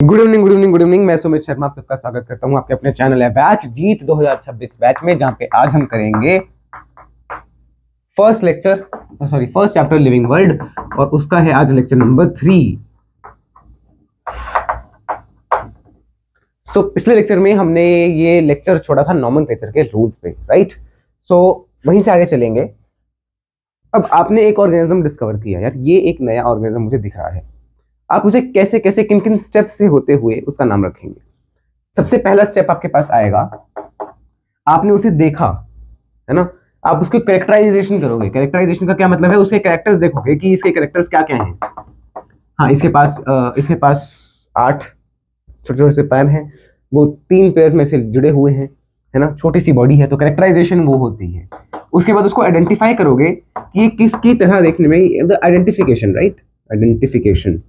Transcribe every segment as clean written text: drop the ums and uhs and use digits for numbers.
Good evening good evening good evening. मैं सुमित शर्मा आप सबका स्वागत करता हूं आपके अपने चैनल है बैच जीत 2026 बैच में, जहां पे आज हम करेंगे फर्स्ट चैप्टर लिविंग वर्ल्ड, और उसका है आज लेक्चर नंबर 3। पिछले लेक्चर में हमने ये लेक्चर छोड़ा था नॉमेनक्लेचर के रूल्स पे, राइट। वहीं से आगे चलेंगे। अब आपने एक ऑर्गेनिज्म डिस्कवर किया, यार ये एक नया ऑर्गेनिज्म मुझे दिख रहा है, आप उसे कैसे कैसे किन किन स्टेप्स से होते हुए उसका नाम रखेंगे। सबसे पहला स्टेप आपके पास आएगा, आपने उसे देखा है ना, आप उसको कैरेक्टराइजेशन करोगे। कैरेक्टराइजेशन का क्या मतलब है, उसके कैरेक्टर्स देखोगे कि इसके कैरेक्टर्स क्या क्या हैं। हाँ, इसके पास 8 छोटे छोटे से पैर हैं, वो 3 पेयर में से जुड़े हुए हैं, है ना, छोटी सी बॉडी है, तो कैरेक्टराइजेशन वो होती है। उसके बाद उसको आइडेंटिफाई करोगे कि ये किसकी तरह देखने में, आइडेंटिफिकेशन, राइट, आइडेंटिफिकेशन।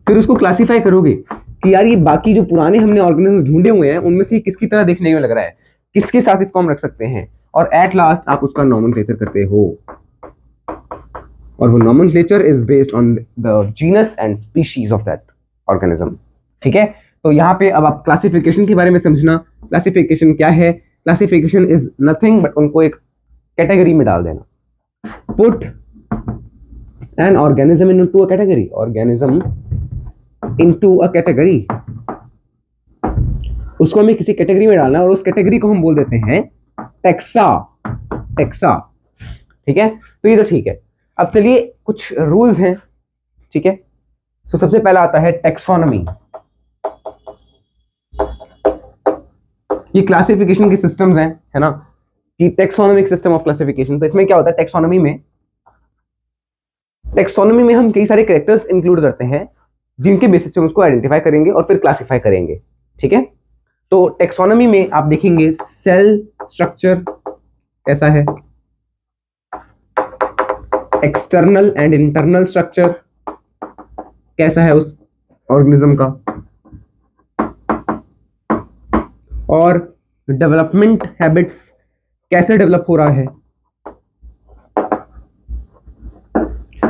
फिर उसको क्लासिफाई करोगे कि यार ये बाकी जो पुराने हमने ऑर्गेनिज्म ढूंढे हुए हैं उनमें से किसकी तरह देखने में लग रहा है, किसके साथ इसको हम रख सकते हैं, और एट लास्ट आप उसका नॉमेनक्लेचर करते हो, और वो nomenclature is based on the genus and species of that organism. ठीक है, तो यहाँ पे अब आप क्लासिफिकेशन के बारे में समझना। क्लासिफिकेशन क्या है? क्लासिफिकेशन इज नथिंग बट उनको एक कैटेगरी में डाल देना। Put an organism into a category, organism into a category, उसको हमें किसी कैटेगरी में डालना, और उस कैटेगरी को हम बोल देते हैं टेक्सा। टेक्सा, ठीक है, तो ये तो ठीक है। अब चलिए कुछ रूल्स हैं, ठीक है। सबसे पहला आता है टेक्सोनॉमी। ये क्लासिफिकेशन की सिस्टम्स हैं, है ना, कि टेक्सोनॉमिक सिस्टम ऑफ क्लासिफिकेशन। तो इसमें क्या होता है, टेक्सोनॉमी में हम कई सारे कैरेक्टर्स इंक्लूड करते हैं, जिनके बेसिस पे उसको आइडेंटिफाई करेंगे और फिर क्लासिफाई करेंगे, ठीक है। तो टेक्सोनॉमी में आप देखेंगे सेल स्ट्रक्चर कैसा है, एक्सटर्नल एंड इंटरनल स्ट्रक्चर कैसा है उस ऑर्गेनिज्म का, और डेवलपमेंट हैबिट्स कैसे डेवलप हो रहा है,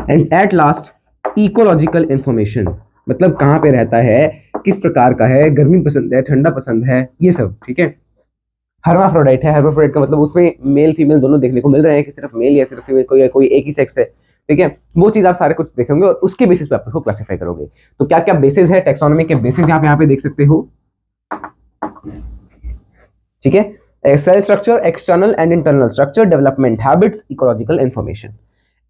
and at last ecological information, मतलब कहां पे रहता है, किस प्रकार का है, गर्मी पसंद है, ठंडा पसंद है, ये सब, ठीक है। हर्माफ्रोडाइट है, हर्माफ्रोडाइट का मतलब उसमें मेल फीमेल दोनों देखने को मिल रहे हैं कि सिर्फ मेल या सिर्फ फीमेल, कोई एक ही सेक्स है, ठीक है। वो चीज आप सारे कुछ देखेंगे और उसके बेसिस पे आप उसको क्लासिफाई करोगे। तो क्या क्या बेसिस है टेक्सोनॉमी के, बेसिस यहाँ पे देख सकते हो, ठीक है। Cell structure, external and internal structure, development habits, ecological information,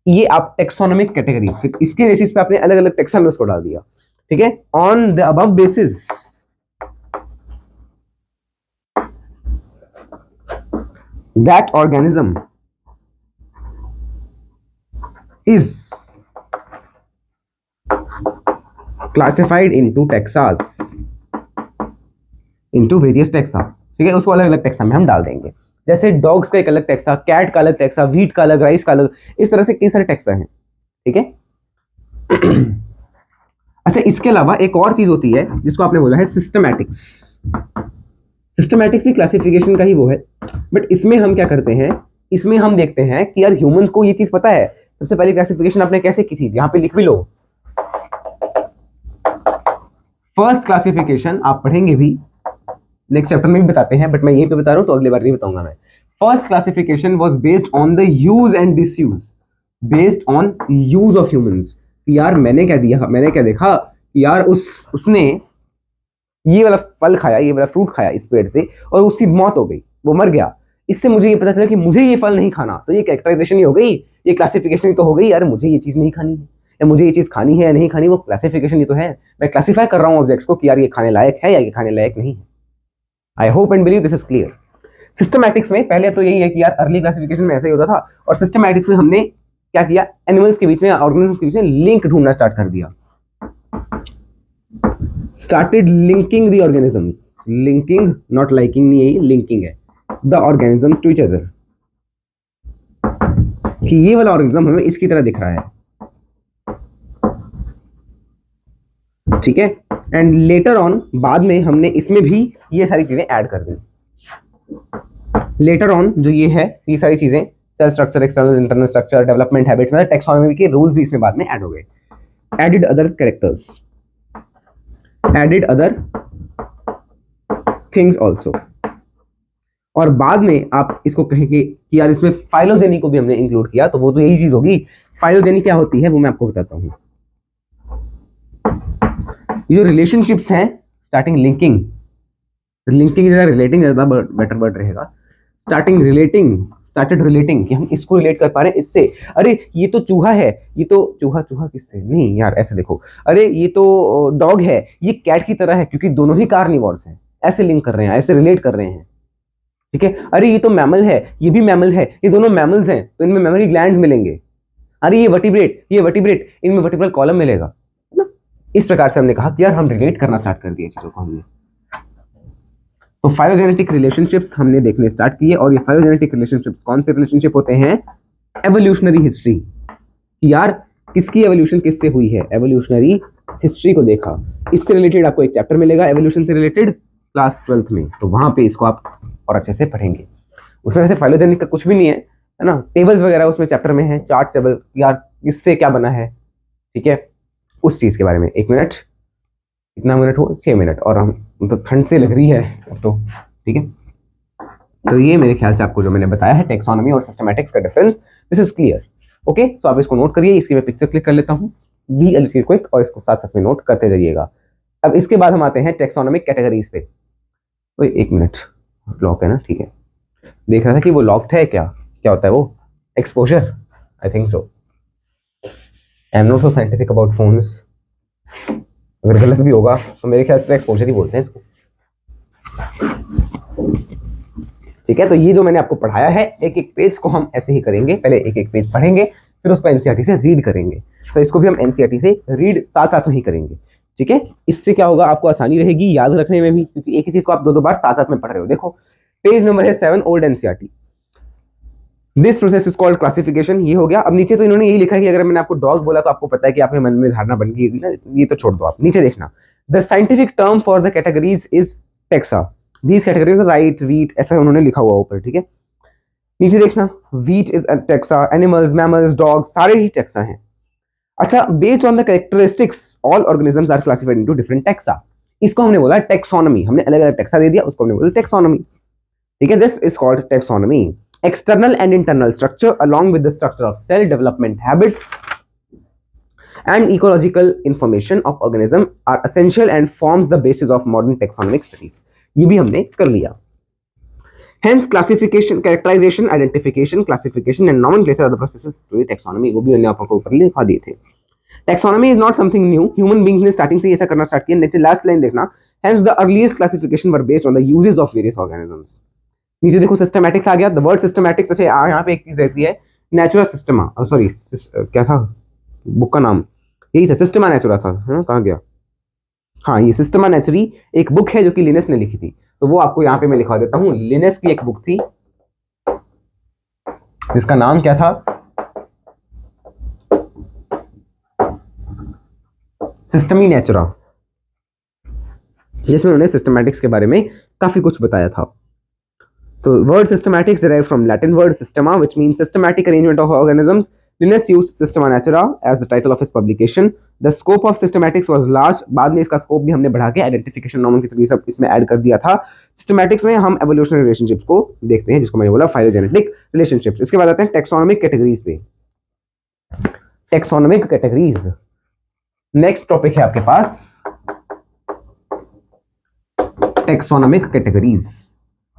ये आप टेक्सोनॉमिक कैटेगरीज, फिर इसके बेसिस पे आपने अलग अलग टेक्सा में उसको डाल दिया, ठीक है। On the above basis that organism is classified into taxas, into various taxa, ठीक है। उसको अलग अलग टेक्सा में हम डाल देंगे, जैसे डॉग्स का एक अलग टेक्सा, कैट का अलग टेक्सा, व्हीट का अलग, राइस का अलग, इस तरह से कई सारे टेक्सा हैं, ठीक है। अच्छा, इसके अलावा एक और चीज होती है जिसको आपने बोला है सिस्टमैटिक्स। सिस्टमैटिक्स भी क्लासिफिकेशन का ही वो है, बट इसमें हम क्या करते हैं, इसमें हम देखते हैं कि यार ह्यूमंस को ये चीज पता है। सबसे पहली क्लासिफिकेशन आपने कैसे की थी, यहां पे लिख भी लो। फर्स्ट क्लासिफिकेशन आप पढ़ेंगे भी, नेक्स्ट चैप्टर में भी बताते हैं, बट मैं यहीं पे बता रहा हूं तो अगली बार नहीं बताऊंगा मैं। First classification was based on the use and disuse, based on use of humans. यार मैंने क्या देखा कि यार उसने ये वाला फल खाया, ये वाला फ्रूट खाया इस पेड़ से, और उसकी मौत हो गई, वो मर गया। इससे मुझे ये पता चला कि मुझे ये फल नहीं खाना, तो ये कैरेक्टराइजेशन ही हो गई, ये क्लासिफिकेशन ही तो हो गई। यार मुझे ये चीज नहीं खानी है, या मुझे ये चीज खानी है या नहीं खानी, वो क्लासिफिकेशन ही तो है। मैं क्लासिफाई कर रहा हूँ ऑब्जेक्ट्स को कि यार ये खाने लायक है या ये खाने लायक नहीं है। I hope and believe this is clear. Systematics में पहले तो यही है कि यार अर्ली क्लासिफिकेशन में ऐसा ही होता था, और सिस्टमैटिक्स में हमने क्या किया, एनिमल्स के बीच में, ऑर्गेनिज्म के बीच में लिंक ढूंढना स्टार्ट कर दिया। Started linking the organisms, linking, not liking नहीं है, linking है, the organisms to each other, कि ये वाला ऑर्गेनिज्म हमें इसकी तरह दिख रहा है, ठीक है। एंड लेटर ऑन, बाद में हमने इसमें भी ये सारी चीजें ऐड कर दी। लेटर ऑन जो ये है, ये सारी चीजें, cell structure, external internal structure, development habits, मतलब टेक्सोनॉमी के रूल्स भी इसमें बाद में ऐड हो गए। Added other characters, added other things also. और बाद में आप इसको कहेंगे कि यार इसमें फाइलोजेनी को भी हमने इंक्लूड किया, तो वो तो यही चीज होगी। फाइलोजेनी क्या होती है वो मैं आपको बताता हूँ। ये जो रिलेशनशिप्स हैं, स्टार्टिंग लिंकिंग, लिंकिंग जगह रिलेटिंग ज्यादा बेटर वर्ड रहेगा। स्टार्टिंग रिलेटिंग, स्टार्टेड रिलेटिंग, कि हम इसको रिलेट कर पा रहे हैं इससे। अरे ये तो चूहा है, ये तो चूहा, चूहा किससे नहीं यार, ऐसे देखो। अरे ये तो डॉग है, ये कैट की तरह है, क्योंकि दोनों ही कार्निवोर्स हैं। ऐसे लिंक कर रहे हैं, ऐसे रिलेट कर रहे हैं, ठीक है। अरे ये तो मैमल है, ये भी मैमल है, ये दोनों मैमल्स हैं, तो इनमें मेमोरी ग्लैंड्स मिलेंगे। अरे ये वर्टिब्रेट, इनमें वर्टिब्रल कॉलम मिलेगा, है ना। इस प्रकार से हमने कहा कि यार हम रिलेट करना स्टार्ट कर दिए चीजों को हमने। तो फाइलोजेनेटिक रिलेशनशिप्स हमने देखने स्टार्ट किए। और ये फाइलोजेनेटिक रिलेशनशिप्स कौन से रिलेशनशिप होते हैं? एवोल्यूशनरी हिस्ट्री, यार किसकी एवोल्यूशन किससे हुई है, एवोल्यूशनरी हिस्ट्री को देखा। इससे रिलेटेड आपको एक चैप्टर मिलेगा एवोल्यूशन से रिलेटेड, क्लास 12th में, तो वहां पे इसको आप और अच्छे से पढ़ेंगे। उसमें वैसे फाइलोजेनिक का कुछ भी नहीं है, है ना। टेबल्स वगैरह उसमें चैप्टर में है, चार्ट टेबल, यार किससे क्या बना है, ठीक है, उस चीज के बारे में। 1 मिनट, कितना मिनट हुआ? 6 मिनट। और हम मतलब ठंड से लग रही है अब तो, ठीक है। तो ये मेरे ख्याल से आपको जो मैंने बताया है टेक्सोनॉमी और सिस्टमैटिक्स का difference, this is clear. Okay, तो आप इसको नोट करिए। इसकी मैं पिक्चर क्लिक कर लेता हूँ, बी अ लिटिल क्विक, और इसको साथ साथ में नोट करते जाइएगा। अब इसके बाद हम आते हैं टेक्सोनॉमिक कैटेगरीज पे। ओए 1 मिनट, लॉक है ना, ठीक है। देख रहा था कि वो लॉक्ड है, क्या क्या होता है वो? Exposure, I think so. I am not so scientific about phones, अगर गलत भी होगा तो मेरे ख्याल से एक्सपोजर ही बोलते हैं इसको, ठीक है। तो ये जो मैंने आपको पढ़ाया है, एक एक पेज को हम ऐसे ही करेंगे, पहले एक एक पेज पढ़ेंगे, फिर उसको एनसीईआरटी से रीड करेंगे। तो इसको भी हम एनसीईआरटी से रीड साथ साथ में ही करेंगे, ठीक है। इससे क्या होगा, आपको आसानी रहेगी याद रखने में भी, क्योंकि एक ही चीज को आप दो दो बार साथ साथ में पढ़ रहे हो। देखो पेज नंबर है 7, old NCERT. This process is called classification. ये हो गया। अब नीचे तो इन्होंने यही लिखा है कि अगर मैंने आपको डॉग बोला तो आपको पता है कि आपके मन में धारणा बन गई ना, ये तो छोड़ दो आप। नीचे देखना, the scientific term for the categories is taxa. These categories right, wheat, ऐसा उन्होंने लिखा हुआ ऊपर, ठीक है। नीचे देखना, wheat is taxa, animals, mammals, dogs, सारे ही टेक्सा हैं। अच्छा, based on the characteristics all organisms are classified into different taxa. इसको हमने बोला टेक्सोनॉमी, हमने अलग अलग टेक्सा दे दिया, उसको हमने बोला टेक्सोनॉमी, ठीक है। This is called taxonomy. External and internal structure along with the structure of cell development habits and ecological information of organism are essential and forms the basis of modern taxonomic studies. ये भी हमने कर लिया। Hence classification, characterization, identification, classification and nomenclature are the processes to the taxonomy. वो भी मैंने आपको ऊपर लिखा दिए थे। Taxonomy is not something new. Human beings ने starting से ऐसा करना स्टार्ट किया। नीचे लास्ट लाइन देखना, hence the earliest classification were based on the uses of various organisms. नीचे देखो सिस्टमैटिक्स आ गया। द वर्ड सिस्टमैटिक्स, अच्छा यहाँ पे एक चीज रहती है, नेचुरा सिस्टमा, सॉरी क्या था बुक का नाम? यही था, सिस्टमा नेचुरा था, है ना, कहाँ गया? हाँ, ये सिस्टमा नेचुरी एक बुक है जो कि लिनस ने लिखी थी, तो वो आपको यहाँ पे मैं लिखवा देता हूँ। लिनस की एक बुक थी जिसका नाम क्या था? सिस्टमी नेचुरा, जिसमें उन्होंने सिस्टमैटिक्स के बारे में काफी कुछ बताया था। So word systematics derived from Latin word systema, which means systematic arrangement of organisms. Linnaeus used Systema Naturae as the title of his publication. The scope of systematics was large. बाद में इसका स्कोप भी हमने बढ़ा के identification, nomenclature, ये सब इसमें ऐड कर दिया था। सिस्टमैटिक्स में हम एवोल्यूशनरी रिलेशनशिप्स को देखते हैं, जिसको मैंने बोला फाइलोजेनेटिक रिलेशनशिप्स। इसके बाद आते हैं टेक्सोनॉमिक कैटेगरीज पे। टेक्सोनॉमिक कैटेगरीज नेक्स्ट टॉपिक है आपके पास, टेक्सोनॉमिक कैटेगरीज।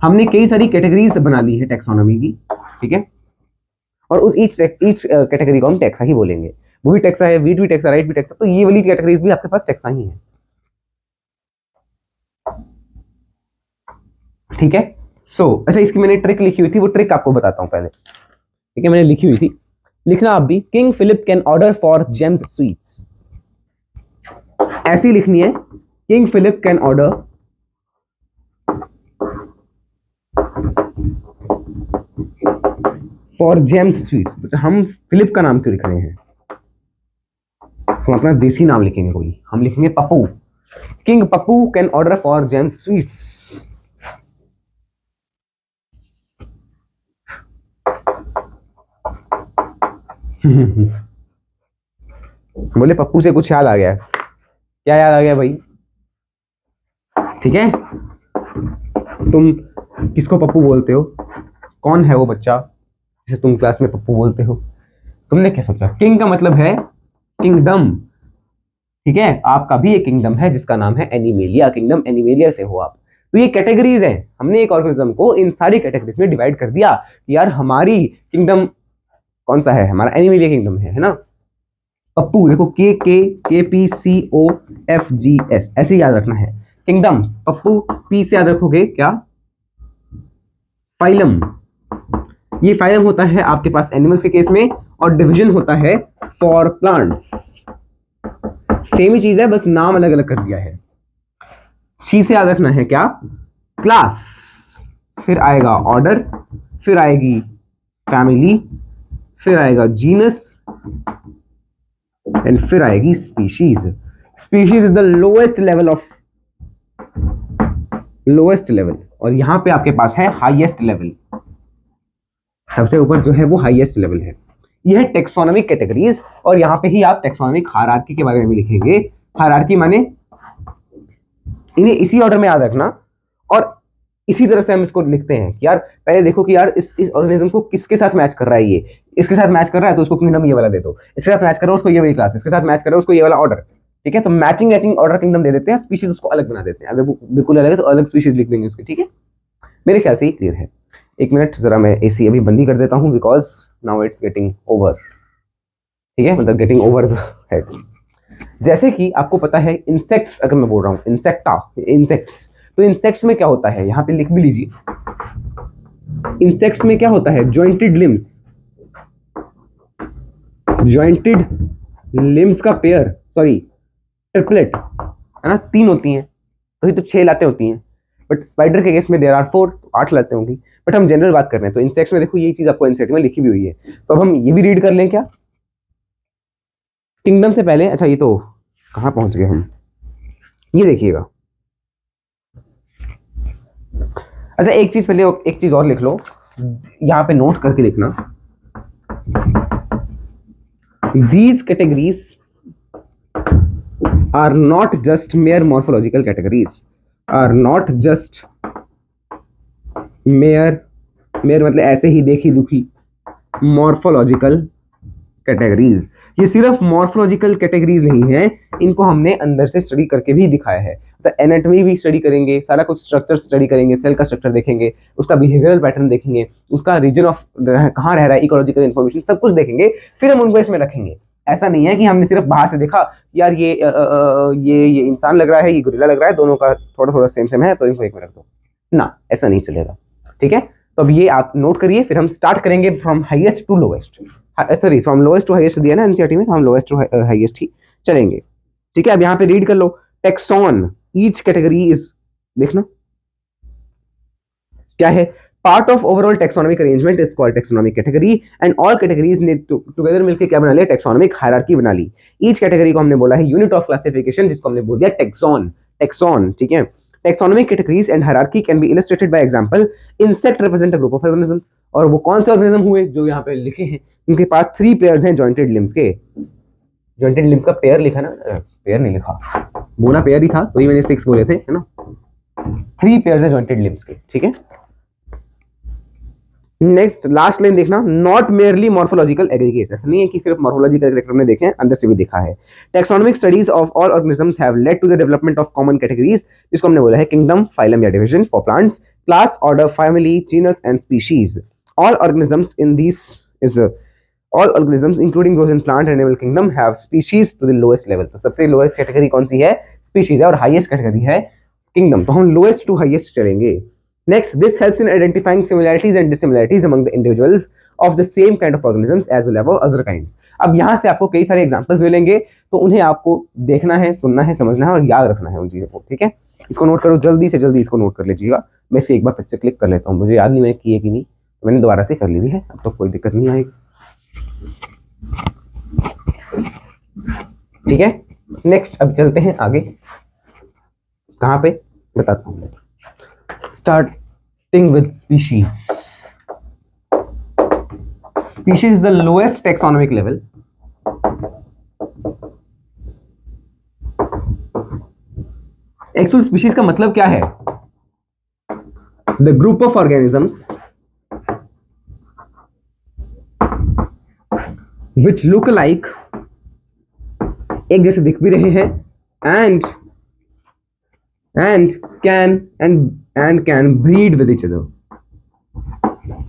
हमने कई सारी कैटेगरीज बना ली है टेक्सोनॉमी की, ठीक है। और उस ईच कैटेगरी को हम टेक्सा ही बोलेंगे। वो भी टेक्सा है, वीट भी टेक्सा, राइट भी टेक्सा, तो ये वाली कैटेगरीज भी आपके पास टेक्सा ही है, ठीक है। सो अच्छा, इसकी मैंने ट्रिक लिखी हुई थी, वो ट्रिक आपको बताता हूँ पहले, ठीक है। मैंने लिखी हुई थी, लिखना आप भी। King Philip can order for James sweets, ऐसी लिखनी है। King Philip can order for James sweets. हम फिलिप का नाम क्यों लिख रहे हैं? हम अपना देसी नाम लिखेंगे कोई, हम लिखेंगे Pappu. King Pappu can order for James sweets. बोले पप्पू से कुछ याद आ गया, क्या याद आ गया भाई? ठीक है, तुम किसको पप्पू बोलते हो? कौन है वो बच्चा जिसे तुम क्लास में पप्पू बोलते हो? तुमने क्या सोचा? किंग का मतलब है किंगडम, ठीक है, आपका भी एक किंगडम है जिसका नाम है एनिमेलिया, किंगडम एनिमेलिया से हो आप। तो ये कैटेगरीज है, हमने एक ऑर्गेनिज्म को इन सारी कैटेगरीज में डिवाइड कर दिया कि यार हमारी किंगडम कौन सा है, हमारा एनिमेलिया किंगडम है ना। पप्पू देखो, KKPCOFGS ऐसे याद रखना है। किंगडम पप्पू, पी से याद रखोगे क्या? फाइलम। ये फाइलम होता है आपके पास एनिमल्स के केस में, और डिवीजन होता है फॉर प्लांट्स। सेम ही चीज है, बस नाम अलग अलग कर दिया है। सी से याद रखना है क्या? क्लास, फिर आएगा ऑर्डर, फिर आएगी फैमिली, फिर आएगा जीनस, एंड फिर आएगी species. Species is the lowest level of lowest level, और यहां पे आपके पास है हाईएस्ट लेवल। सबसे ऊपर जो है वो हाईएस्ट लेवल है। यह है टेक्सोनॉमिक कैटेगरीज, और यहां पे ही आप टेक्सोनॉमिक हायरार्की के बारे में भी लिखेंगे। हायरार्की माने इन्हें इसी ऑर्डर में याद रखना, और इसी तरह से हम इसको लिखते हैं कि यार पहले देखो कि यार इस ऑर्गेनिज्म को किसके साथ मैच कर रहा है, ये इसके साथ मैच कर रहा है तो उसको किंगडम ये वाला दे दो, इसके साथ मैच कर रहा है उसको ये वाली क्लास, इसके साथ मैच कर रहा है उसको ये वाला ऑर्डर, ठीक है। तो मैचिंग ऑर्डर किंगडम दे देते हैं, स्पीशीज उसको अलग बना देते हैं। अगर वो बिल्कुल अलग है तो अलग स्पीशीज लिख देंगे उसके, ठीक है। मेरे ख्याल से ये क्लियर है। एक मिनट जरा मैं एसी अभी बंद ही कर देता हूँ, because now it's getting over, ठीक है, मतलब गेटिंग ओवर द हेड। जैसे कि आपको पता है इंसेक्ट्स, अगर मैं बोल रहा हूँ इंसेक्ट्स, तो इंसेक्ट्स में क्या होता है, यहां पे लिख भी लीजिए। इंसेक्ट्स में क्या होता है? जॉइंटेड लिम्स का पेयर, सॉरी ट्रिपलेट, है ना, 3 होती हैं, तो ये तो 6 लातें होती हैं, बट स्पाइडर के केस में देयर आर 4, 8 लातें होंगी। बट हम जनरल बात कर रहे हैं, तो इंसेक्ट्स में देखो यही चीज आपको इंसेक्ट में लिखी भी हुई है। तो अब हम ये भी रीड कर लें क्या किंगडम से पहले? अच्छा ये तो कहां पहुंच गए हम, ये देखिएगा। अच्छा एक चीज पहले, एक चीज और लिख लो, यहां पे नोट करके लिखना। These categories are not just mere morphological categories, are not just mere मतलब ऐसे ही देखी दुखी morphological categories। ये सिर्फ मॉर्फोलॉजिकल कैटेगरीज नहीं है, इनको हमने अंदर से स्टडी करके भी दिखाया है। तो एनाटॉमी भी स्टडी करेंगे, सारा कुछ स्ट्रक्चर स्टडी करेंगे, सेल का स्ट्रक्चर देखेंगे, उसका बिहेवियरल पैटर्न देखेंगे, उसका रीजन ऑफ कहाँ रह रहा है, इकोलॉजिकल इन्फॉर्मेशन सब कुछ देखेंगे, फिर हम उनको इसमें रखेंगे। ऐसा नहीं है कि हमने सिर्फ बाहर से देखा यार ये इंसान लग रहा है, ये गोरिल्ला लग रहा है, दोनों का थोड़ा थोड़ा सेम है तो इनको एक में रख दो ना, ऐसा नहीं चलेगा, ठीक है। तो अब ये आप नोट करिए, फिर हम स्टार्ट करेंगे from highest to lowest, sorry from lowest to highest दिया ना एनसीईआरटी में, तो हम लोएस्ट टू हाईएस्ट ही चलेंगे, ठीक है। अब यहाँ पे रीड कर लो, टेक्सॉन, ईच कैटेगरी इज, देखना क्या है, part of overall taxonomic arrangement is called taxonomic category, and all categories ने टुगेदर मिलकर क्या बना लिया, टेक्सोनॉमिक हायरार्की बना ली। ईच कैटेगरी को हमने बोला है यूनिट ऑफ क्लासिफिकेशन, जिसको हमने बोल दिया टेक्सॉन, ठीक है। Taxonomic categories and hierarchy can be illustrated by example. Insect represent a group of organisms, और वो कौन से ऑर्गेनिज्म हुए जो यहाँ पे लिखे हैं, उनके पास 3 पेयर्स हैं जॉइंटेड लिम्स के। जॉइंटेड लिम्स का पेयर लिखा ना, पेयर नहीं लिखा, बोला पेयर ही था, तो ही मैंने 6 बोले थे, है ना। 3 पेयर्स हैं जॉइंटेड लिम्स के, ठीक है। नेक्स्ट लास्ट लाइन देखना, नॉट मेयरली मॉर्फोलॉजिकल एग्रीगेट्स, ऐसा नहीं है कि सिर्फ मॉर्फोलॉजिकल कैरेक्टर में देखें, अंदर से भी देखा है। Taxonomic studies of all organisms have led to the development of common categories, जिसको हमने बोला है किंगडम, फाइलम या division for plants, class, order, family, genus and species. All organisms in this is all organisms including those in plant and animal kingdom have species to the lowest level। तो सबसे lowest category कौन सी है? Species है, और highest category है kingdom. तो हम lowest to highest चलेंगे। Next, this helps in identifying similarities and dissimilarities among the individuals of the same kind of organisms as well as other kinds। अब यहाँ से आपको कई सारे एग्जांपल्स मिलेंगे, तो उन्हें आपको देखना है, सुनना है, समझना है और याद रखना है उन चीज़ों को, ठीक है। इसको नोट करो, जल्दी से जल्दी इसको नोट कर लीजिएगा। मैं इसकी एक बार पिक्चर क्लिक कर लेता हूँ, मुझे याद नहीं मैंने की है कि नहीं, तो मैंने दोबारा से कर ली है, अब तो कोई दिक्कत नहीं आएगी, ठीक है। नेक्स्ट अब चलते हैं आगे, कहाँ पे बताता हूँ। Starting with species. Species is the lowest taxonomic level. Actual species का मतलब क्या है? The group of organisms which look like, एक जैसे दिख भी रहे हैं, and can breed with each other,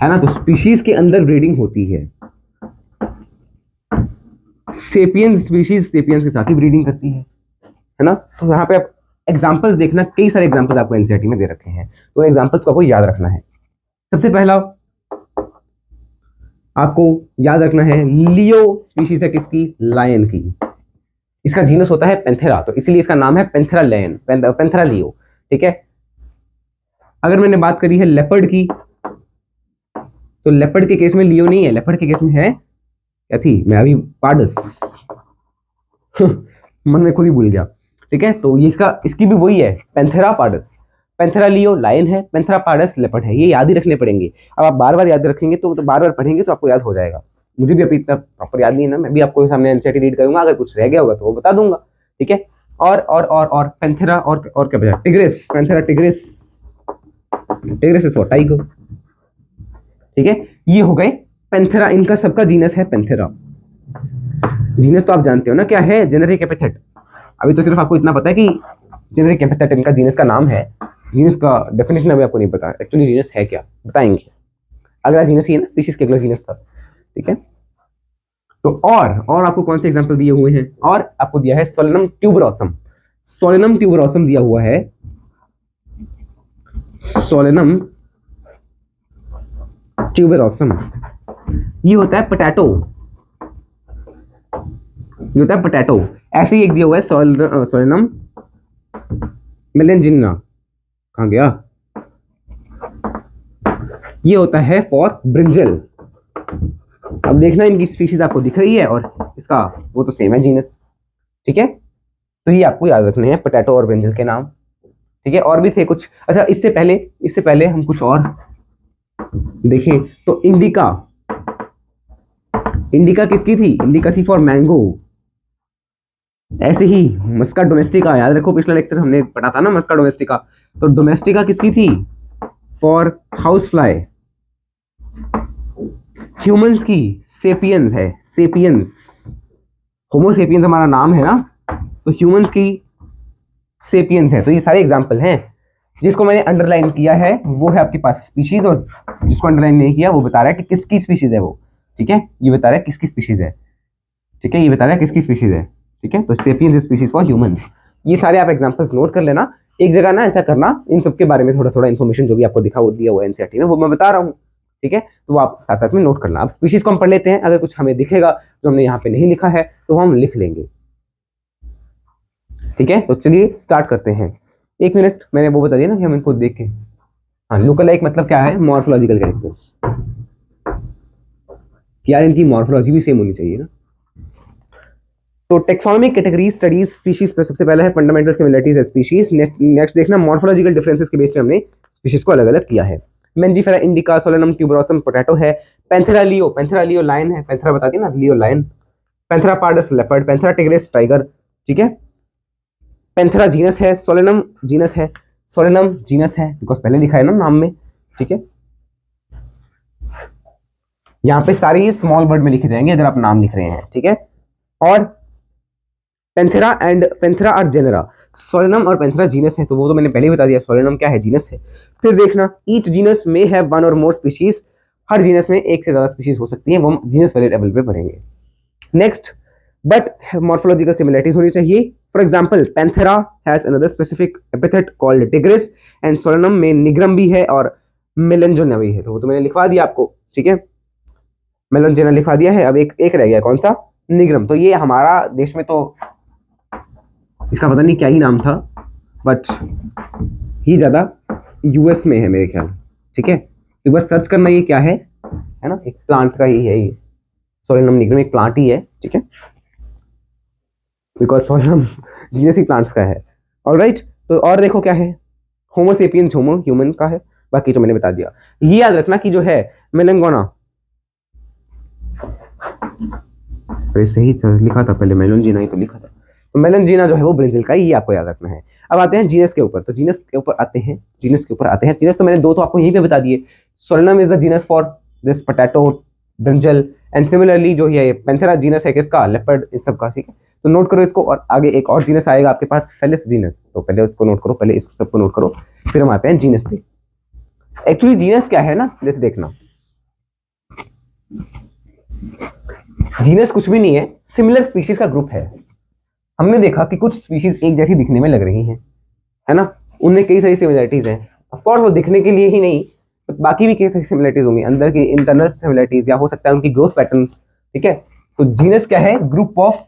है ना? तो स्पीशीज के अंदर ब्रीडिंग होती है। सेपियंस स्पीशीज सेपियंस के साथ ही ब्रीडिंग करती है ना? तो यहाँ पे आप एग्जांपल्स देखना, कई सारे एग्जांपल्स आपको एनसीईआरटी में दे रखे हैं, तो एग्जांपल्स को आपको याद रखना है। सबसे पहला आपको याद रखना है, लियो स्पीशीज है किसकी? लायन की। इसका जीनस होता है पेंथेरा, तो इसीलिए इसका नाम है पेंथेरा लायन, पेंथेरा लियो, ठीक है। अगर मैंने बात करी है लेपर्ड की, तो लेपर्ड के केस में लियो नहीं है, लेपर्ड के केस में है क्या थी, मैं अभी पार्डस मन में खुद ही भूल गया, ठीक है। तो ये इसकी भी वही है, Panthera pardus. Panthera leo lion है, पेंथेरा पार्डस लेपर्ड है, ये याद ही रखने पड़ेंगे। अब आप बार बार याद रखेंगे तो बार बार पढ़ेंगे तो आपको याद हो जाएगा। मुझे भी अभी इतना प्रॉपर याद नहीं है ना, मैं भी आपको सामने एनसीईआरटी रीड करूंगा, अगर कुछ रह गया होगा तो वो बता दूंगा, ठीक है। और पेंथेरा और क्या बचा? Tigris, Panthera tigris, tigris is what? Tiger, ठीक है। ये हो गए पेंथेरा, इनका सबका जीनस है पेंथेरा। जीनस तो आप जानते हो ना क्या है? Generic epithet. अभी तो सिर्फ आपको इतना पता है कि जेनेरिक एपिथेट इनका जीनस का नाम है, जीनस का डेफिनेशन अभी आपको नहीं पता एक्चुअली जीनस है क्या, बताएंगे। अगला जीनस ही है ना, स्पीशीज के अगला जीनस था, ठीक है। तो और आपको कौन से एग्जांपल दिए हुए हैं? और आपको दिया है सोलेनम ट्यूबरोसम, सोलेनम ट्यूबरोसम दिया हुआ है, सोलेनम ट्यूबरोसम। ये होता है पोटैटो, ये होता है पोटैटो। ऐसे ही एक दिया हुआ है सोलेनम मेलेंजिना, कहां गया? ये होता है फॉर ब्रिंजल। अब देखना इनकी स्पीशीज आपको दिख रही है और इसका वो तो सेम है जीनस, ठीक है। तो ये आपको याद रखने हैं पोटैटो और ब्रिंजल के नाम, ठीक है। और भी थे कुछ। अच्छा, इससे पहले हम कुछ और देखें तो इंडिका, इंडिका किसकी थी? इंडिका थी फॉर मैंगो। ऐसे ही मस्का डोमेस्टिका, याद रखो पिछला लेक्चर हमने पढ़ा था ना मस्का डोमेस्टिका, तो डोमेस्टिका किसकी थी? For house fly. ह्यूमंस की सेपियंस है, सेपियंस, होमो सेपियंस हमारा नाम है ना, तो ह्यूमंस की सेपियंस है। तो ये सारे एग्जांपल हैं। जिसको मैंने अंडरलाइन किया है वो है आपके पास स्पीशीज, और जिसको अंडरलाइन नहीं किया वो बता रहा है कि किसकी स्पीशीज है वो, ठीक है। ये बता रहा है किसकी स्पीशीज है, ठीक है, ये बता रहा है किसकी स्पीशीज है, ठीक है। तो सेपियंस स्पीशीज फॉर ह्यूमंस। ये सारे आप एग्जांपल्स नोट कर लेना एक जगह ना, ऐसा करना इन सब के बारे में थोड़ा थोड़ा इन्फॉर्मेशन जो भी आपको दिया हुआ है एनसीईआरटी में वो मैं बता रहा हूँ, ठीक है। तो वो आप साथ साथ में नोट करना। अब स्पीशीज को हम पढ़ लेते हैं, अगर कुछ हमें दिखेगा जो हमने यहाँ पे नहीं लिखा है तो हम लिख लेंगे, ठीक है। तो चलिए स्टार्ट करते हैं। एक मिनट, मैंने वो बता दिया ना कि हम इनको देख के, हाँ, लुक अलाइक मतलब क्या है? मॉर्फोलॉजिकल कैरेक्टर्स, यार इनकी मॉर्फोलॉजी भी सेम होनी चाहिए ना। तो टेक्सोनॉमिक कैटेगरी स्टडीज स्पीशीज पे सबसे पहला है फंडामेंटल सिमिलरिटीज स्पीशीज। नेक्स्ट देखना मॉर्फोलॉजिकल डिफरेंसेस के बेस पे हमने स्पीशीज को अलग अलग किया है। Mangifera indica, solanum tuberosum potato है। पेंथेरा लियो लायन है, पेंथेरा बता दी ना, leo lion. Panthera pardus leopard, panthera tigris tiger, ठीक है। पेंथेरा जीनस है, सोलेनम जीनस है, सोलेनम जीनस है बिकॉज पहले लिखा है ना नाम में, ठीक है। यहाँ पे सारी स्मॉल वर्ड में लिखे जाएंगे अगर आप नाम लिख रहे हैं, ठीक है। और पेंथेरा और जेनेरा, सोलेनम और पेंथेरा जीनस है, तो वो तो मैंने पहले ही बता दिया, सोलेनम क्या है? जीनस है। फिर देखना ईच जीनस में है वन और मोर स्पीशीज, हर जीनस में एक से ज्यादा स्पीशीज हो सकती है, वो जीनस वाले लेवल पे पढ़ेंगे। नेक्स्ट, बट मॉर्फोलॉजिकल सिमिलरिटीज होनी चाहिए। For example Panthera has another specific epithet called tigris, and Solanum में निग्रम भी है और मेलेंजोना भी है, तो वो तो मैंने लिखवा दिया आपको, ठीक है। मेलेंजोना लिखवा दिया है, अब एक रह गया, कौन सा? निग्रम। तो ये हमारा देश में तो इसका पता नहीं क्या ही नाम था, बट ये ज्यादा यूएस में है मेरे ख्याल, ठीक है। एक बार सर्च करना ये क्या है ना, एक प्लांट का ही है ये, सोलेनम निग्रम एक प्लांट ही है, ठीक है, because Solanum genus he plants का है। ऑलराइट, तो और देखो क्या है, होमो सेपियंस होमो ह्यूमन का है, बाकी तो मैंने बता दिया। ये याद रखना कि जो है मेलेंगोना, अरे सही था लिखा था पहले, मेलोंजिना ही तो लिखा था, तो मेलनजीना जो है वो ब्रिंजल का, ये आपको याद रखना है। अब आते हैं जीनस के ऊपर, तो जीनस के ऊपर आते हैं, जीनस तो मैंने दो तो आपको यहीं पे बता दिए। Solanum is the genus for this potato, brinjal, and similarly जो ये पैंथेरा जीनस है किसका, लेपर्ड, इन सब का, ठीक है। तो नोट करो इसको, और आगे एक और जीनस आएगा आपके पास, फेलिस जीनस, तो पहले उसको नोट करो, पहले इस सबको नोट करो, फिर हम आते हैं जीनस पे। एक्चुअली जीनस क्या है ना, जैसे देखना, जीनस कुछ भी नहीं है, सिमिलर स्पीशीज का ग्रुप है। हमने देखा कि कुछ स्पीशीज एक जैसी दिखने में लग रही हैं, है ना, उनमें कई सारी सिमिलरिटीज हैं। ऑफ कोर्स वो दिखने के लिए ही नहीं, बाकी भी कई सारी सिमिलरिटीज होंगी, अंदर की इंटरनल सिमिलरिटीज, या हो सकता है उनकी ग्रोथ पैटर्न्स, ठीक है। तो जीनस क्या है, group of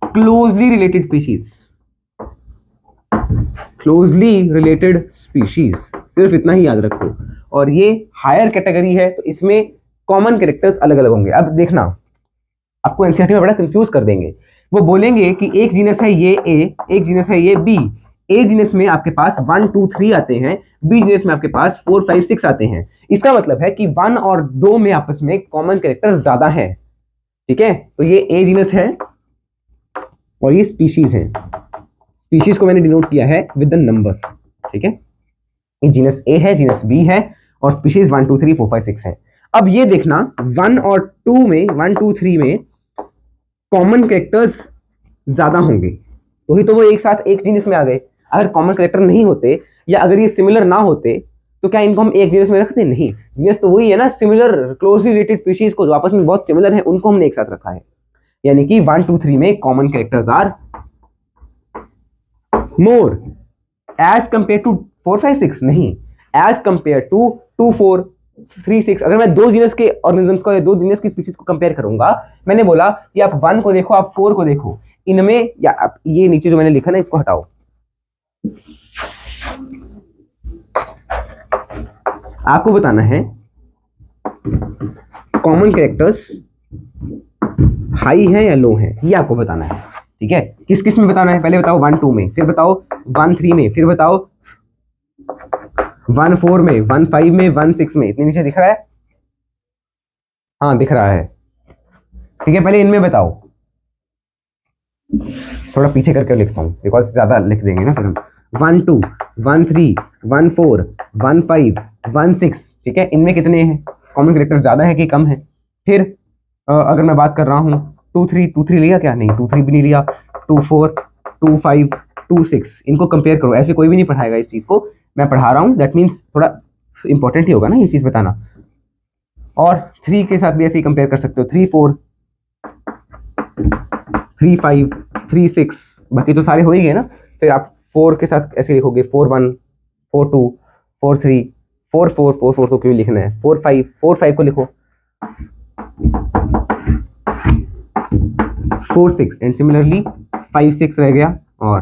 closely related species, सिर्फ इतना ही याद रखो। और ये हायर कैटेगरी है, तो इसमें कॉमन कैरेक्टर्स अलग अलग होंगे। अब देखना, आपको एनसीईआरटी में बड़ा कंफ्यूज कर देंगे, वो बोलेंगे कि एक जीनस है ये ए, एक जीनस है ये बी, ए जीनस में आपके पास 1 2 3 आते हैं, बी जीनस में आपके पास 4 5 6 आते हैं। इसका मतलब है कि 1 और 2 में आपस में कॉमन कैरेक्टर ज्यादा है, ठीक है। तो ये ए जीनस है और ये स्पीशीज है, स्पीशीज को मैंने डिनोट किया है विद द नंबर, ठीक है। ये जीनस ए है, जीनस बी है, और स्पीशीज 1 2 3 4 5 6 है। अब ये देखना 1 और 2 में, 1 2 3 में कॉमन कैरेक्टर्स ज्यादा होंगे, तो ही तो वो एक साथ एक जीनस में आ गए। अगर कॉमन कैरेक्टर नहीं होते, या अगर ये सिमिलर ना होते, तो क्या इनको हम एक जीनस में रखते? नहीं। जीनस तो वही है ना, सिमिलर क्लोजली रिलेटेड स्पीशीज को जो आपस में बहुत सिमिलर है, उनको हमने एक साथ रखा है। यानी कि 1 2 3 में common characters are more as compare to 4 5 6, नहीं, एज कंपेयर टू 2 4 3 6। अगर मैं दो जीनस के ऑर्गेनिजम्स को, या दो जीनस की स्पीशीज को कंपेयर करूंगा, मैंने बोला कि आप 1 को देखो, आप 4 को देखो, इनमें, या आप ये नीचे जो मैंने लिखा ना, इसको हटाओ, आपको बताना है कॉमन कैरेक्टर्स हाई है या लो है, ये आपको बताना है, ठीक है। किस किस में बताना है, पहले बताओ 1 2 में, फिर बताओ 1 3 में, फिर बताओ 1 4 में, 1 5 में, 1 6 में। इतने नीचे दिख रहा है? हाँ दिख रहा है, ठीक है। पहले इनमें बताओ, थोड़ा पीछे करके लिखता हूँ, बिकॉज ज्यादा लिख देंगे ना फिर हम। 1 2 1 3 1 4 1 5 1 6, ठीक है। इनमें कितने हैं कॉमन कैरेक्टर, ज्यादा है कि कम है? फिर अगर मैं बात कर रहा हूँ 2 3 लिया क्या? नहीं, 2 3 भी नहीं लिया। 2 4 2 5 2 6, इनको कंपेयर करो। ऐसे कोई भी नहीं पढ़ाएगा इस चीज को, मैं पढ़ा रहा हूँ, दैट मीन्स थोड़ा इंपॉर्टेंट ही होगा ना ये चीज बताना। और 3 के साथ भी ऐसे ही कंपेयर कर सकते हो, 3 4 3 5 3 6, बाकी तो सारे हो ही गए ना। फिर आप 4 के साथ ऐसे लिखोगे, 4 1 4 2 4 3 4 4 4 4 तो क्यों लिखना है, 4 5 को लिखो, 4 6, एंड सिमिलरली 5 6 रह गया, और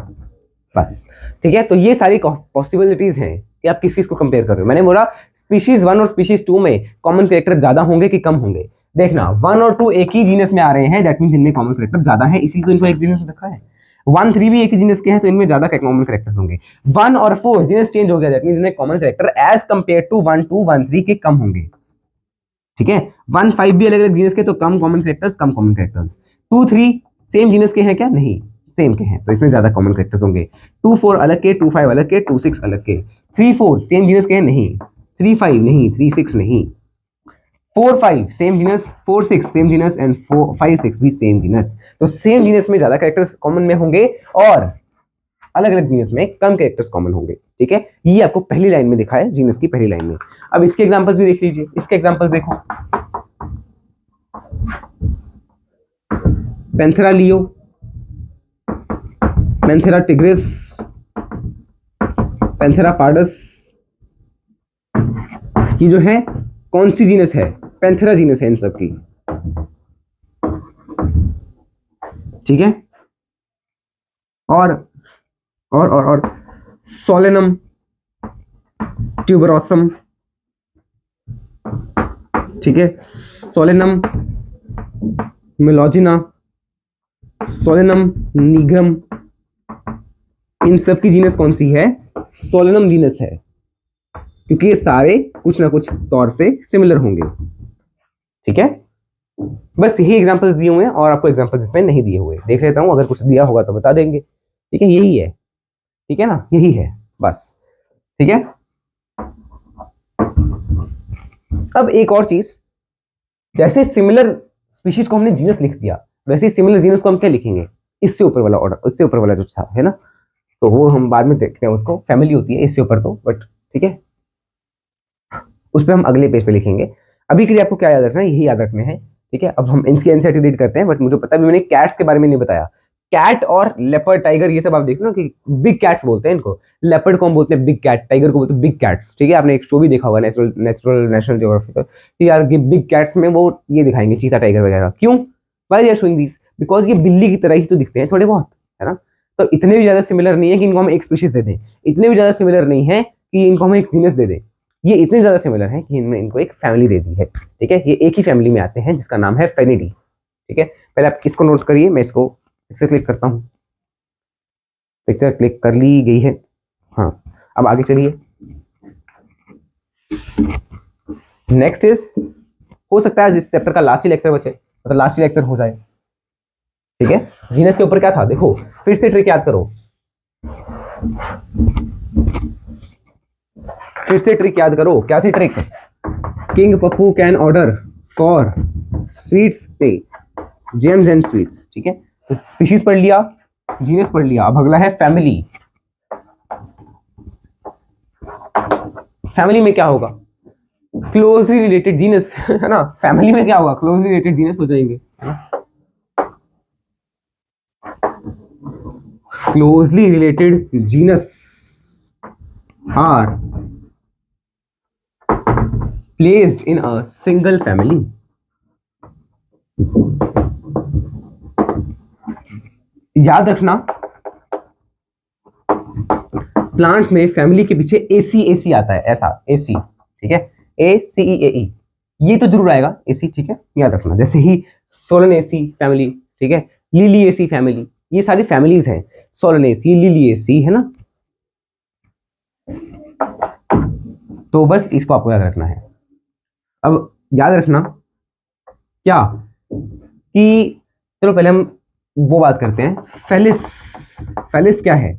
बस, ठीक है। तो ये सारी पॉसिबिलिटीज हैं कि आप किस किस को कंपेयर कर रहे हो। मैंने बोला स्पीशीज 1 और स्पीशीज 2 में कॉमन कैरेक्टर ज्यादा होंगे कि कम होंगे। देखना 1 और 2 एक ही जीनस में आ रहे हैं, दैट मींस इनमें कॉमन कैरेक्टर ज्यादा है, इसीलिए तो इनको एक जीनस में रखा है। 1 3 भी एक ही जीनस के हैं, तो इनमें ज्यादा कॉमन कैरेक्टर्स होंगे। 1 और 4 जीनस चेंज हो गया, दैट मींस इनमें common character as compare to 1 2 1 3 के कम होंगे, ठीक है। 1 5 भी अलग अलग जीनस के, तो कम कॉमन कैरेक्टर्स, कम कॉमन कैरेक्टर्स। 2 3 सेम जीनस के हैं क्या? नहीं, सेम के हैं, तो इसमें ज्यादा कॉमन कैरेक्टर्स होंगे। 2 4 अलग के, 2 5 अलग के, 2 6 अलग के। 3 4 सेम जीनस के हैं? नहीं। 3 5 नहीं, 3 6 नहीं। 4 5 same genus, 4 6 same genus, and 4 5 6 भी सेम जीनस। तो सेम जीनस में ज्यादा कैरेक्टर्स कॉमन में होंगे, और अलग अलग जीनस में कम कैरेक्टर्स कॉमन होंगे, ठीक है। ये आपको पहली लाइन में दिखा है, जीनस की पहली लाइन में। अब इसके एग्जांपल्स भी देख लीजिए, इसके एग्जांपल्स देखो। Panthera leo, Panthera tigris, Panthera pardus, ये जो है कौन सी जीनस है? पैंथेरा जीनस है इन सब की, ठीक है। और सोलेनम, ट्यूबरोसम, ठीक है, सोलेनम मेलोजिना, सोलेनम निग्रम, इन सब की जीनस कौन सी है? सोलेनम जीनस है, क्योंकि ये सारे कुछ ना कुछ तौर से सिमिलर होंगे, ठीक है। बस यही एग्जांपल्स दिए हुए हैं और आपको एग्जांपल्स इसमें नहीं दिए हुए। देख लेता हूँ, अगर कुछ दिया होगा तो बता देंगे। ठीक है, यही है, ठीक है ना, यही है बस। ठीक है, अब एक और चीज, जैसे सिमिलर स्पीशीज को हमने जीनस लिख दिया, वैसे सिमिलर जीनस को हम क्या लिखेंगे, इससे ऊपर वाला ऑर्डर, इससे ऊपर वाला जो था, है ना, तो वो हम बाद में देखते हैं, उसको फैमिली होती है इससे ऊपर तो, बट ठीक है, उस पर हम अगले पेज पे लिखेंगे। अभी के लिए आपको क्या याद रखना है, यही याद रखने हैं। ठीक है, अब हम इनकी एनसीईआरटी रीड करते हैं, बट मुझे पता भी, मैंने कैट्स के बारे में नहीं बताया। कैट और लेपर्ड, टाइगर, ये सब आप देख लो ना कि बिग कैट्स बोलते हैं इनको। लेपर्ड को हम बोलते हैं बिग कैट, टाइगर को बोलते हैं बिग कैट्स। ठीक है, आपने एक शो भी देखा होगा, नेशनल ज्योग्राफी का, कि यार ये बिग कैट्स में वो ये दिखाएंगे चीता टाइगर वगैरह। क्यों? Why are showing this? Because ये बिल्ली की तरह ही तो दिखते हैं थोड़े बहुत, है ना। तो इतने भी ज्यादा सिमिलर नहीं है कि इनको हम एक स्पीशीज दे दें, इतने भी ज्यादा सिमिलर नहीं है कि इनको हम एक जीनस दे दें। ये इतने ज्यादा सिमिलर हैं कि इनमें इनको एक फैमिली दे दी है। ठीक है, ये एक ही फैमिली में आते हैं जिसका नाम है फेनिडी। ठीक है, पहले आप किसको नोट करिए, मैं इसको पिक्चर क्लिक करता हूँ। पिक्चर क्लिक कर ली गई है। हाँ, अब आगे चलिए। नेक्स्ट इज, हो सकता है इस चैप्टर का लास्ट ही लेक्चर बचे, मतलब लास्ट ही लेक्चर हो जाए। ठीक है, जीनस के ऊपर क्या था देखो, फिर से ट्रिक याद करो, फिर से ट्रिक याद करो। क्या थी trick? King Pappu can order for sweets पे जेम्स एंड स्वीट्स। ठीक है, तो स्पीशीज पढ़ लिया, जीनस पढ़ लिया, अब अगला है फैमिली। फैमिली में क्या होगा? क्लोजली रिलेटेड जीनस, है ना। फैमिली में क्या होगा? क्लोजली रिलेटेड जीनस हो जाएंगे, है ना। Closely related genus are placed in a single family. याद रखना, प्लांट्स में फैमिली के पीछे एसी एसी आता है, ऐसा एसी। ठीक है, ए सी ई ए ई, ये तो जरूर आएगा एसी। ठीक है, याद रखना, जैसे ही सोलनेसी फैमिली, ठीक है, लिलिएसी फैमिली, ये सारी फैमिलीज हैं। सोलनेसी, लिलिएसी, है ना। तो बस इसको आपको याद रखना है। अब याद रखना क्या, कि चलो पहले हम वो बात करते हैं, फेलिस। फेलिस क्या है?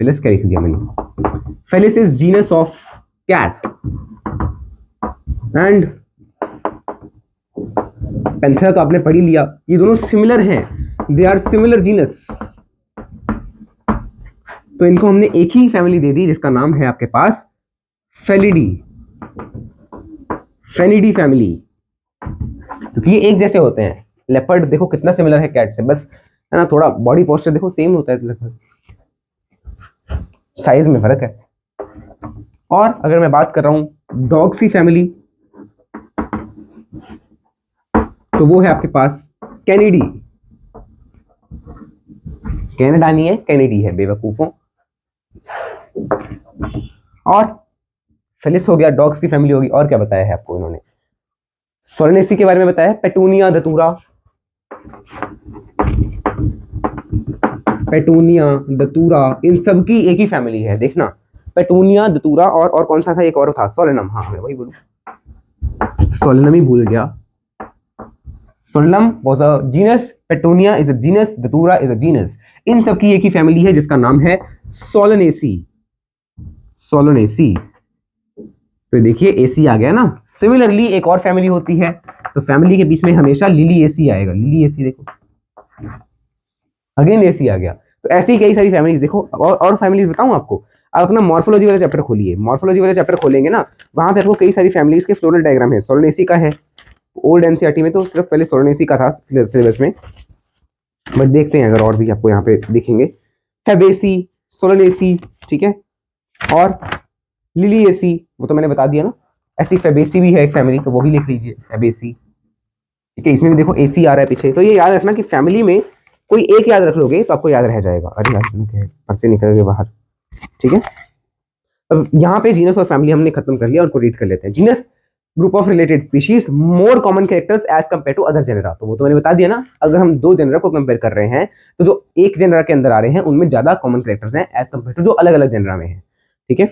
फेलिस क्या लिख दिया मैंने? Felis is genus of cat and Panthera, तो आपने पढ़ ही लिया। ये दोनों सिमिलर हैं, दे आर सिमिलर जीनस, तो इनको हमने एक ही फैमिली दे दी जिसका नाम है आपके पास फेलिडी, फेनिडी फैमिली, क्योंकि ये एक जैसे होते हैं। लेपर्ड देखो कितना सिमिलर है कैट से, बस, है ना, थोड़ा बॉडी पोस्चर देखो सेम होता है, लगभग साइज में फर्क है। और अगर मैं बात कर रहा हूं डॉग्सी फैमिली, तो वो है आपके पास कैनिडी। कैनेडा नहीं है, कैनेडी है, बेवकूफों। और फेलिस हो गया, डॉग्स की फैमिली होगी। और क्या बताया है आपको इन्होंने? सोलनेसी के बारे में बताया है, पेटूनिया, दतूरा, पेटूनिया, दतूरा, इन सब की एक ही फैमिली है, देखना। पेटूनिया, दतूरा और कौन सा था, एक और था, सोलेनम। हाँ, मैं वही बोलूं, सोलेनम ही भूल गया। Solanum was a genus, petunia is a genus, datura is a genus. इन सब की एक ही फैमिली है जिसका नाम है सोलनेसी। सोलनेसी, तो देखिए एसी आ गया ना। सिमिलरली एक और फैमिली होती है, तो फैमिली के बीच में हमेशा लिलिएसी आएगा। लिलिएसी देखो, अगेन एसी आ गया। तो ऐसी ही कई सारी फैमिलीज देखो। और फैमिलीज बताऊं आपको, आप अपना मॉर्फोलॉजी वाला चैप्टर खोलिए, मॉर्फोलॉजी वाला चैप्टर खोलेंगे ना, वहां पे आपको कई सारी फैमिलीज के फ्लोरल डायग्राम है। सोलनेसी का है, ओल्ड एनसीईआरटी में तो सिर्फ पहले सोलनेसी का था सिलेबस में, बट देखते हैं अगर और भी आपको यहाँ पे दिखेंगे। फैबेसी, सोलनेसी, ठीक है, और लिलिएसी, वो तो मैंने बता दिया ना। ऐसी फैबेसी भी है एक फैमिली, तो वो भी लिख लीजिए, फैबेसी। ठीक है, इसमें भी देखो एसी आ रहा है पीछे। तो ये याद रखना कि फैमिली में कोई एक याद रख लोगे तो आपको याद रह जाएगा। अरे यार, पर्चे निकल गए बाहर। ठीक है, अब यहाँ पे जीनस और फैमिली हमने खत्म कर लिया, उनको रीड कर लेते हैं। Genus, group of related species, more common characters as compare to other genera. तो वो तो मैंने बता दिया ना, अगर हम दो जेनरा को कंपेयर कर रहे हैं तो जो एक जेनरा के अंदर आ रहे हैं उनमें ज्यादा कॉमन कैरेक्टर्स हैं एज कंपेयर टू जो अलग अलग जेनरा में है। ठीक है,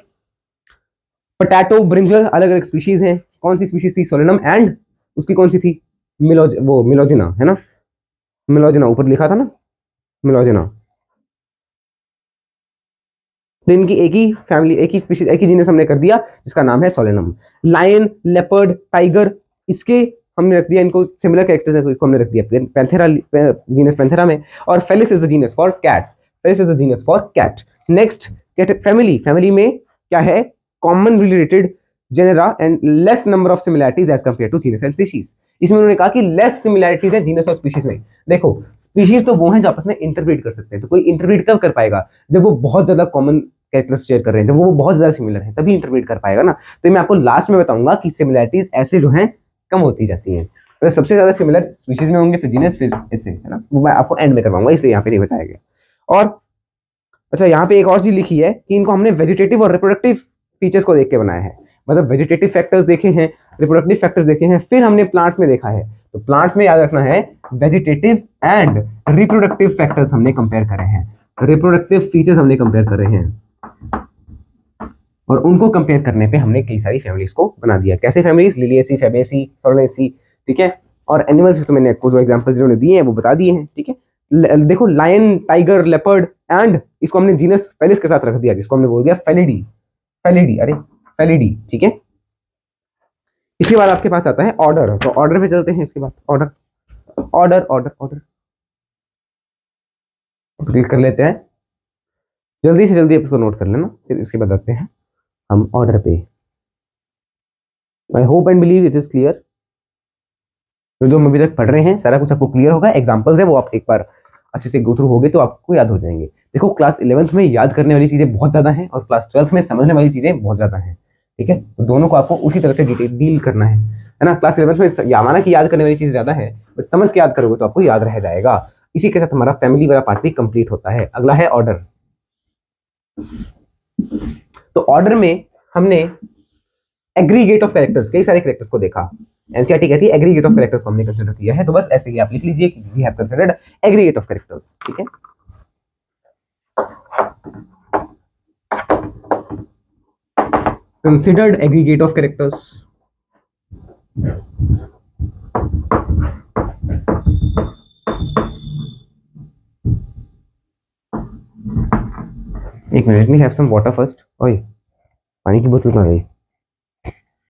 पोटैटो, ब्रिंजल अलग अलग स्पीशीज हैं। कौन सी स्पीशीज थी? सोलेनम, एंड उसकी कौन सी थी? वो मिलोजिना है ना, मिलोजिना ऊपर लिखा था ना, मिलोजिना। तो इनकी एक ही फैमिली, एक ही स्पीशीज, एक ही जीनस हमने कर दिया जिसका नाम है सोलेनम। लायन, लेपर्ड, टाइगर, इसके हमने रख दिया, इनको सिमिलर कैरेक्टर्स है तो इसको हमने रख दिया पैंथेरा, जीनस पैंथेरा में। और Felis is the genus for cats, Felis is the genus for cat. Next family, family में क्या है, common related genera and less number of similarities as compare to genus and species. इसमें उन्होंने कहा कि less similarities है genus और species में। देखो स्पीशीज तो वो हैं जो आपस में इंटरब्रीड कर सकते हैं, तो कोई इंटरब्रीड कब कर पाएगा, जब वो बहुत ज्यादा कॉमन कैरेक्टर्स शेयर कर रहे हैं, जब वो बहुत ज्यादा सिमिलर है तभी इंटरब्रीड कर पाएगा ना। तो मैं आपको लास्ट में बताऊंगा कि सिमिलैरिटीज ऐसे जो हैं कम होती जाती हैं, तो सबसे ज्यादा सिमिलर स्पीशीज में होंगे, फिर जीनस, फिर ऐसे, है ना। वो मैं आपको एंड में करवाऊंगा, इसलिए यहाँ पे नहीं बताया गया। और अच्छा, यहाँ पे एक और चीज लिखी है कि इनको हमने वेजिटेटिव और रिप्रोडक्टिव फीचर्स को देख के बनाया है। मतलब वेजिटेटिव फैक्टर्स देखे हैं, रिप्रोडक्टिव फैक्टर्स देखे हैं, फिर हमने प्लांट्स में देखा है। तो प्लांट्स में याद रखना है वेजिटेटिव एंड रिप्रोडक्टिव फैक्टर्स हमने कंपेयर करे हैं, रिप्रोडक्टिव फीचर्स हमने कंपेयर करे हैं, और उनको कंपेयर करने पे हमने कई सारी फैमिलीज को बना दिया। कैसे फैमिलीज, लिलिएसी, फैबेसी, सोलेनेसी, ठीक है। और एनिमल्स तो मैंने आपको जो एग्जांपल्स इन्होंने दिए हैं वो बता दिए हैं, ठीक है। देखो लायन, टाइगर, लेपर्ड एंड इसको हमने जीनस फेलिस के साथ रख दिया, जिसको हमने बोल दिया फेलिडी, फेलिडी, अरे फेलिडी, ठीक है। इसके बाद आपके पास आता है ऑर्डर, तो ऑर्डर पे चलते हैं। इसके बाद order, order, order, order click कर लेते हैं, जल्दी से जल्दी इसको नोट कर लेना, फिर इसके बाद आते हैं हम ऑर्डर पे। आई hope and believe it is clear. तो जो हम अभी तक पढ़ रहे हैं सारा कुछ आपको क्लियर होगा। एग्जांपल्स है वो आप एक बार अच्छे से गो थ्रू होगे तो आपको याद हो जाएंगे। देखो क्लास 11th में याद करने वाली चीजें बहुत ज्यादा हैं और क्लास 12th में समझने वाली चीजें बहुत ज्यादा हैं, ठीक है। तो दोनों को आपको उसी तरह से डील करना है ना। क्लास 11th में माना कि याद करने वाली चीज ज्यादा है, बट समझ के याद करोगे तो आपको याद रह जाएगा। इसी के साथ हमारा फैमिली वाला पार्ट भी कंप्लीट होता है। अगला है ऑर्डर। तो ऑर्डर में हमने एग्रीगेट ऑफ कैरेक्टर्स, कई सारे कैरेक्टर्स को देखा। एनसीईआरटी कहती है एग्रीगेट ऑफ कैरेक्टर्स को हमने कंसीडर किया है, तो बस ऐसे ही आप लिख लीजिए कि we have considered aggregate of characters, ठीक है। Considered aggregate of characters. एक minute, me have some water first. ओए पानी की बोतल कहाँ गई?